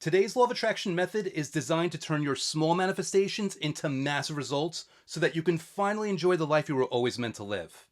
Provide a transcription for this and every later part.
Today's law of attraction method is designed to turn your small manifestations into massive results so that you can finally enjoy the life you were always meant to live.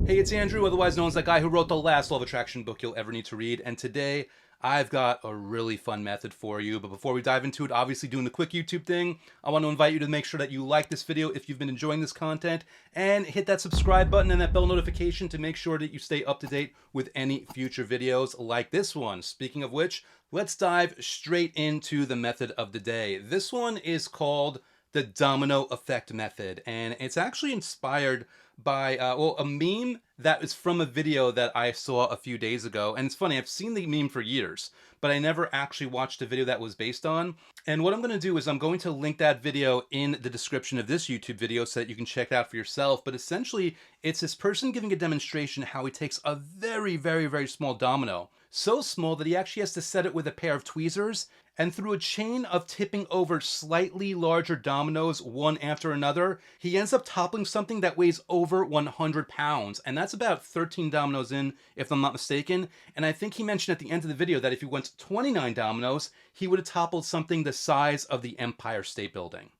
Hey, it's Andrew, otherwise known as that guy who wrote the last law of attraction book you'll ever need to read, and today I've got a really fun method for you. But before we dive into it, obviously doing the quick YouTube thing, I want to invite you to make sure that you like this video if you've been enjoying this content, and hit that subscribe button and that bell notification to make sure that you stay up to date with any future videos like this one. Speaking of which, let's dive straight into the method of the day. This one is called the Domino Effect method, and it's actually inspired by a meme that is from a video that I saw a few days ago. And it's funny, I've seen the meme for years, but I never actually watched the video that was based on. And what I'm going to do is I'm going to link that video in the description of this YouTube video so that you can check it out for yourself. But essentially, it's this person giving a demonstration how he takes a very, very, very small domino, so small that he actually has to set it with a pair of tweezers, and through a chain of tipping over slightly larger dominoes one after another, he ends up toppling something that weighs over 100 pounds. And that's about 13 dominoes in, if I'm not mistaken. And I think he mentioned at the end of the video that if he went 29 dominoes, he would have toppled something the size of the Empire State Building.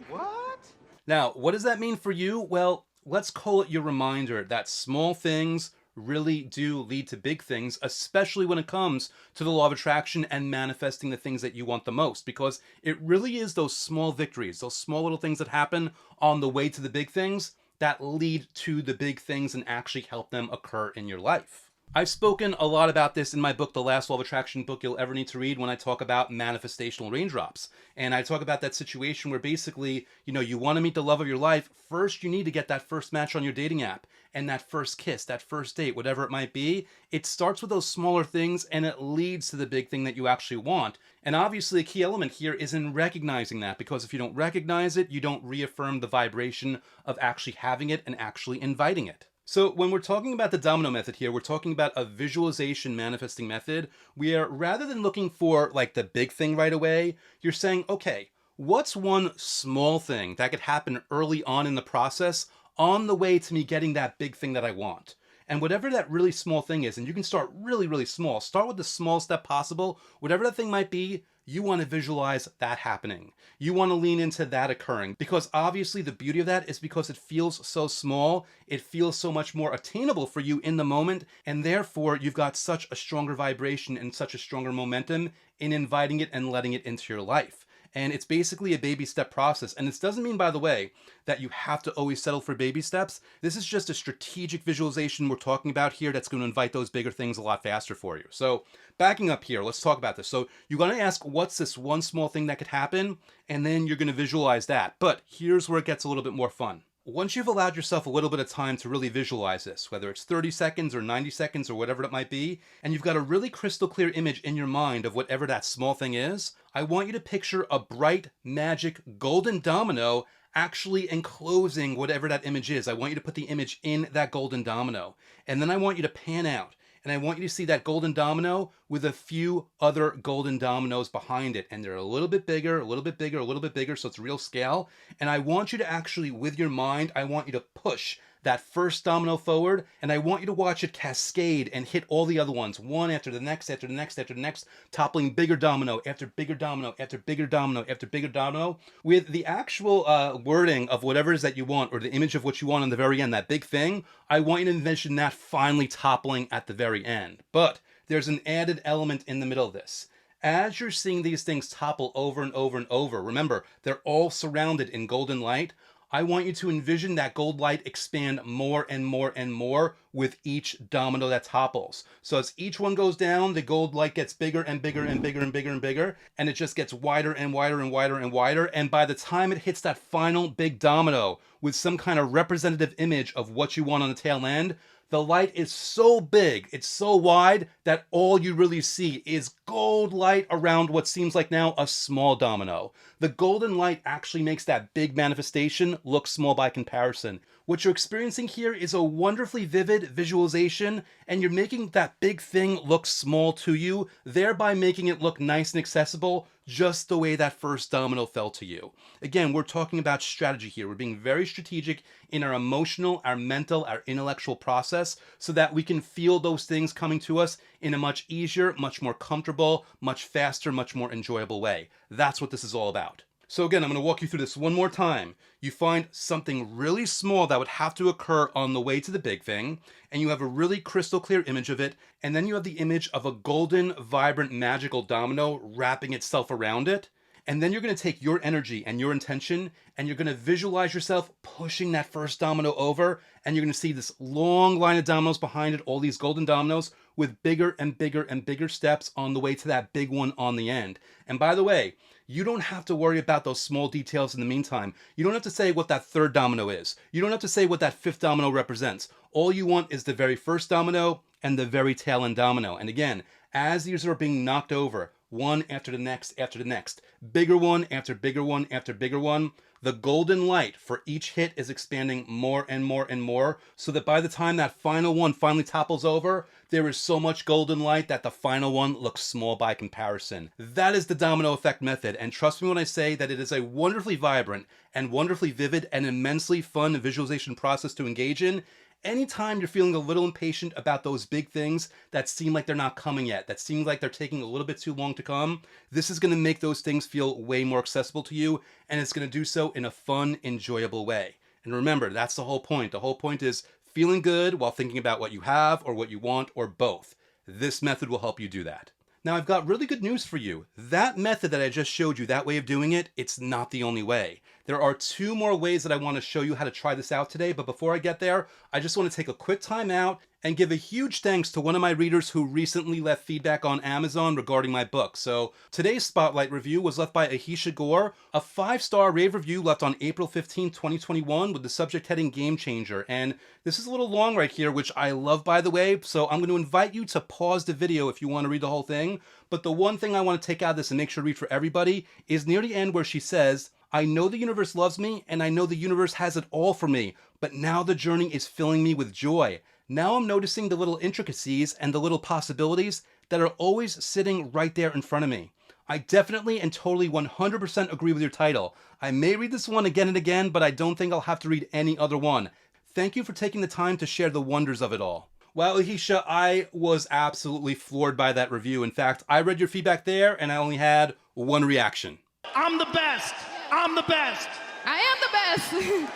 What? Now, what does that mean for you? Well, let's call it your reminder that small things really do lead to big things, especially when it comes to the law of attraction and manifesting the things that you want the most, because it really is those small victories, those small little things that happen on the way to the big things that lead to the big things and actually help them occur in your life. I've spoken a lot about this in my book, The Last Law of Attraction book you'll ever need to read, when I talk about manifestational raindrops. And I talk about that situation where basically, you want to meet the love of your life. First, you need to get that first match on your dating app, and that first kiss, that first date, whatever it might be. It starts with those smaller things and it leads to the big thing that you actually want. And obviously a key element here is in recognizing that, because if you don't recognize it, you don't reaffirm the vibration of actually having it and actually inviting it. So when we're talking about the domino method here, we're talking about a visualization manifesting method where rather than looking for like the big thing right away, you're saying, okay, what's one small thing that could happen early on in the process on the way to me getting that big thing that I want? And whatever that really small thing is, and you can start really, really small, start with the smallest step possible, whatever that thing might be, you want to visualize that happening. You want to lean into that occurring, because obviously the beauty of that is because it feels so small, it feels so much more attainable for you in the moment, and therefore you've got such a stronger vibration and such a stronger momentum in inviting it and letting it into your life. And it's basically a baby step process. And this doesn't mean, by the way, that you have to always settle for baby steps. This is just a strategic visualization we're talking about here that's going to invite those bigger things a lot faster for you. So backing up here, let's talk about this. So you're going to ask, what's this one small thing that could happen? And then you're going to visualize that. But here's where it gets a little bit more fun. Once you've allowed yourself a little bit of time to really visualize this, whether it's 30 seconds or 90 seconds or whatever it might be, and you've got a really crystal clear image in your mind of whatever that small thing is, I want you to picture a bright, magic, golden domino actually enclosing whatever that image is. I want you to put the image in that golden domino. And then I want you to pan out. And I want you to see that golden domino with a few other golden dominoes behind it. And they're a little bit bigger, a little bit bigger, a little bit bigger, so it's real scale. And I want you to actually, with your mind, I want you to push that first domino forward, and I want you to watch it cascade and hit all the other ones, one after the next, after the next, after the next, toppling bigger domino, after bigger domino, after bigger domino, after bigger domino, with the actual wording of whatever it is that you want, or the image of what you want on the very end, that big thing. I want you to envision that finally toppling at the very end. But there's an added element in the middle of this. As you're seeing these things topple over and over and over, remember, they're all surrounded in golden light. I want you to envision that gold light expand more and more and more with each domino that topples. So as each one goes down, the gold light gets bigger and bigger and bigger and bigger and bigger, and it just gets wider and wider and wider and wider. And by the time it hits that final big domino with some kind of representative image of what you want on the tail end, the light is so big, it's so wide, that all you really see is gold light around what seems like now a small domino. The golden light actually makes that big manifestation look small by comparison. What you're experiencing here is a wonderfully vivid visualization, and you're making that big thing look small to you, thereby making it look nice and accessible, just the way that first domino fell to you. Again, we're talking about strategy here. We're being very strategic in our emotional, our mental, our intellectual process so that we can feel those things coming to us in a much easier, much more comfortable, much faster, much more enjoyable way. That's what this is all about. So again, I'm going to walk you through this one more time. You find something really small that would have to occur on the way to the big thing, and you have a really crystal clear image of it, and then you have the image of a golden, vibrant, magical domino wrapping itself around it. And then you're going to take your energy and your intention, and you're going to visualize yourself pushing that first domino over, and you're going to see this long line of dominoes behind it, all these golden dominoes with bigger and bigger and bigger steps on the way to that big one on the end. And by the way, you don't have to worry about those small details in the meantime. You don't have to say what that third domino is. You don't have to say what that fifth domino represents. All you want is the very first domino and the very tail end domino. And again, as these are being knocked over, one after the next, bigger one after bigger one after bigger one, the golden light for each hit is expanding more and more and more, so that by the time that final one finally topples over, there is so much golden light that the final one looks small by comparison. That is the domino effect method, and trust me when I say that it is a wonderfully vibrant and wonderfully vivid and immensely fun visualization process to engage in. Anytime you're feeling a little impatient about those big things that seem like they're not coming yet, that seem like they're taking a little bit too long to come, this is going to make those things feel way more accessible to you, and it's going to do so in a fun, enjoyable way. And remember, that's the whole point. The whole point is feeling good while thinking about what you have or what you want or both. This method will help you do that. Now, I've got really good news for you. That method that I just showed you, that way of doing it, it's not the only way. There are 2 more ways that I want to show you how to try this out today, but before I get there, I just want to take a quick time out and give a huge thanks to one of my readers who recently left feedback on Amazon regarding my book. So today's Spotlight review was left by Ahisha Gore, a 5-star rave review left on April 15, 2021 with the subject heading Game Changer. And this is a little long right here, which I love, by the way, so I'm going to invite you to pause the video if you want to read the whole thing. But the one thing I want to take out of this and make sure to read for everybody is near the end where she says, "I know the universe loves me, and I know the universe has it all for me, but now the journey is filling me with joy. Now I'm noticing the little intricacies and the little possibilities that are always sitting right there in front of me. I definitely and totally 100% agree with your title. I may read this one again and again, but I don't think I'll have to read any other one. Thank you for taking the time to share the wonders of it all." Well, Ahisha, I was absolutely floored by that review. In fact, I read your feedback there, and I only had one reaction. I'm the best. I'm the best. I am the best.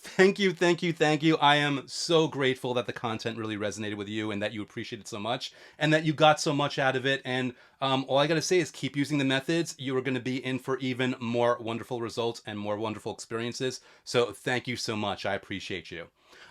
Thank you, thank you, thank you. I am so grateful that the content really resonated with you and that you appreciate it so much and that you got so much out of it. And all I got to say is keep using the methods. You are going to be in for even more wonderful results and more wonderful experiences. So thank you so much. I appreciate you.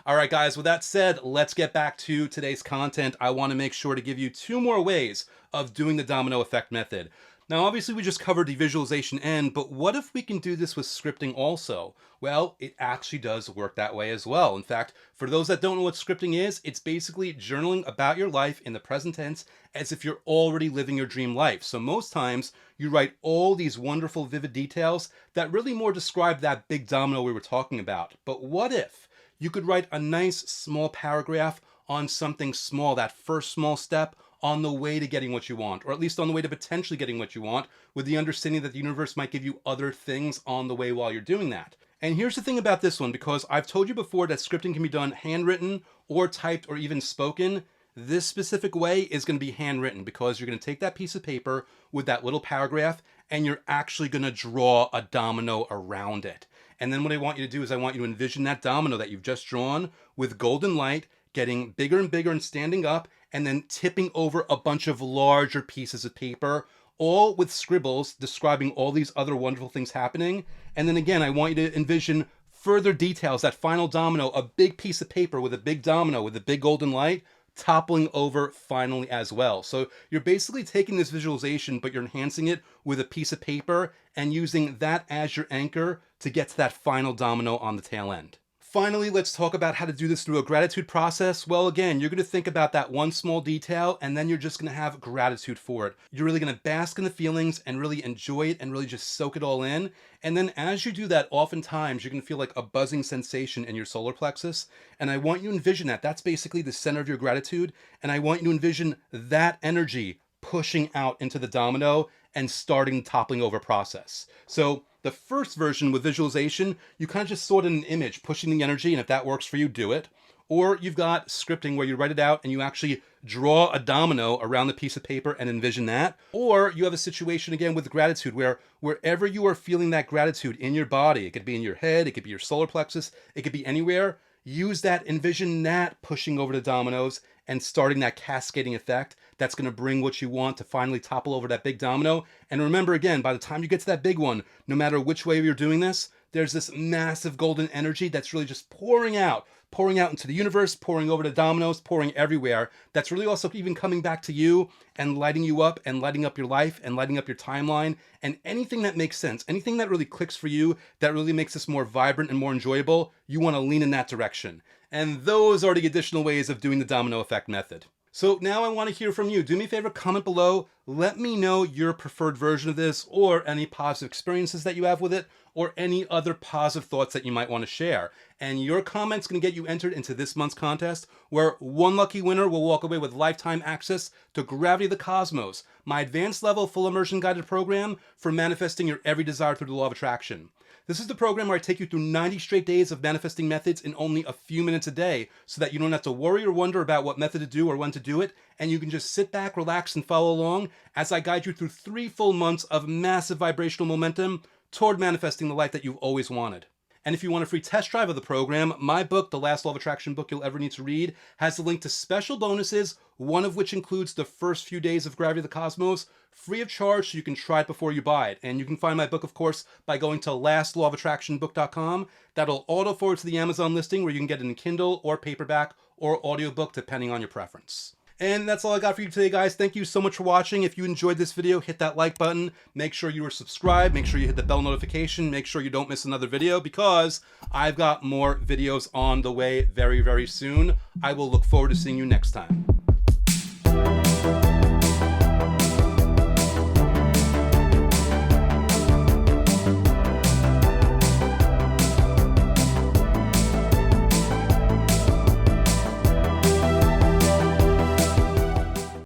All right, guys, with that said, let's get back to today's content. I want to make sure to give you 2 more ways of doing the domino effect method. Now, obviously, we just covered the visualization end, but what if we can do this with scripting also? Well, it actually does work that way as well. In fact, for those that don't know what scripting is, it's basically journaling about your life in the present tense as if you're already living your dream life. So most times, you write all these wonderful, vivid details that really more describe that big domino we were talking about. But what if you could write a nice small paragraph on something small, that first small step on the way to getting what you want, or at least on the way to potentially getting what you want, with the understanding that the universe might give you other things on the way while you're doing that. And here's the thing about this one, because I've told you before that scripting can be done handwritten or typed or even spoken. This specific way is going to be handwritten because you're going to take that piece of paper with that little paragraph and you're actually going to draw a domino around it. And then what I want you to do is I want you to envision that domino that you've just drawn with golden light getting bigger and bigger and standing up and then tipping over a bunch of larger pieces of paper, all with scribbles describing all these other wonderful things happening. And then again, I want you to envision further details, that final domino, a big piece of paper with a big domino with a big golden light toppling over finally as well. So you're basically taking this visualization, but you're enhancing it with a piece of paper and using that as your anchor to get to that final domino on the tail end. Finally, let's talk about how to do this through a gratitude process. Well, again, you're going to think about that one small detail, and then you're just going to have gratitude for it. You're really going to bask in the feelings and really enjoy it and really just soak it all in. And then as you do that, oftentimes you're going to feel like a buzzing sensation in your solar plexus. And I want you to envision that. That's basically the center of your gratitude. And I want you to envision that energy pushing out into the domino and starting the toppling over process. So the first version with visualization, you kind of just sort in an image, pushing the energy, and if that works for you, do it. Or you've got scripting where you write it out and you actually draw a domino around the piece of paper and envision that. Or you have a situation again with gratitude where wherever you are feeling that gratitude in your body, it could be in your head, it could be your solar plexus, it could be anywhere, use that, envision that pushing over the dominoes and starting that cascading effect that's going to bring what you want to finally topple over that big domino. And remember, again, by the time you get to that big one, no matter which way you're doing this, there's this massive golden energy that's really just pouring out into the universe, pouring over the dominoes, pouring everywhere. That's really also even coming back to you and lighting you up and lighting up your life and lighting up your timeline and anything that makes sense, anything that really clicks for you, that really makes this more vibrant and more enjoyable, you want to lean in that direction. And those are the additional ways of doing the domino effect method. So now I want to hear from you. Do me a favor, comment below. Let me know your preferred version of this or any positive experiences that you have with it or any other positive thoughts that you might want to share. And your comment's going to get you entered into this month's contest where one lucky winner will walk away with lifetime access to Gravity of the Cosmos, my advanced level full immersion guided program for manifesting your every desire through the law of attraction. This is the program where I take you through 90 straight days of manifesting methods in only a few minutes a day so that you don't have to worry or wonder about what method to do or when to do it, and you can just sit back, relax, and follow along as I guide you through 3 full months of massive vibrational momentum toward manifesting the life that you've always wanted. And if you want a free test drive of the program, my book, The Last Law of Attraction book you'll ever need to read, has a link to special bonuses, one of which includes the first few days of Gravity of the Cosmos, free of charge so you can try it before you buy it. And you can find my book, of course, by going to lastlawofattractionbook.com. That'll auto forward to the Amazon listing where you can get it in Kindle or paperback or audiobook depending on your preference. And that's all I got for you today, guys. Thank you so much for watching. If you enjoyed this video, hit that like button. Make sure you are subscribed. Make sure you hit the bell notification. Make sure you don't miss another video because I've got more videos on the way very, very soon. I will look forward to seeing you next time.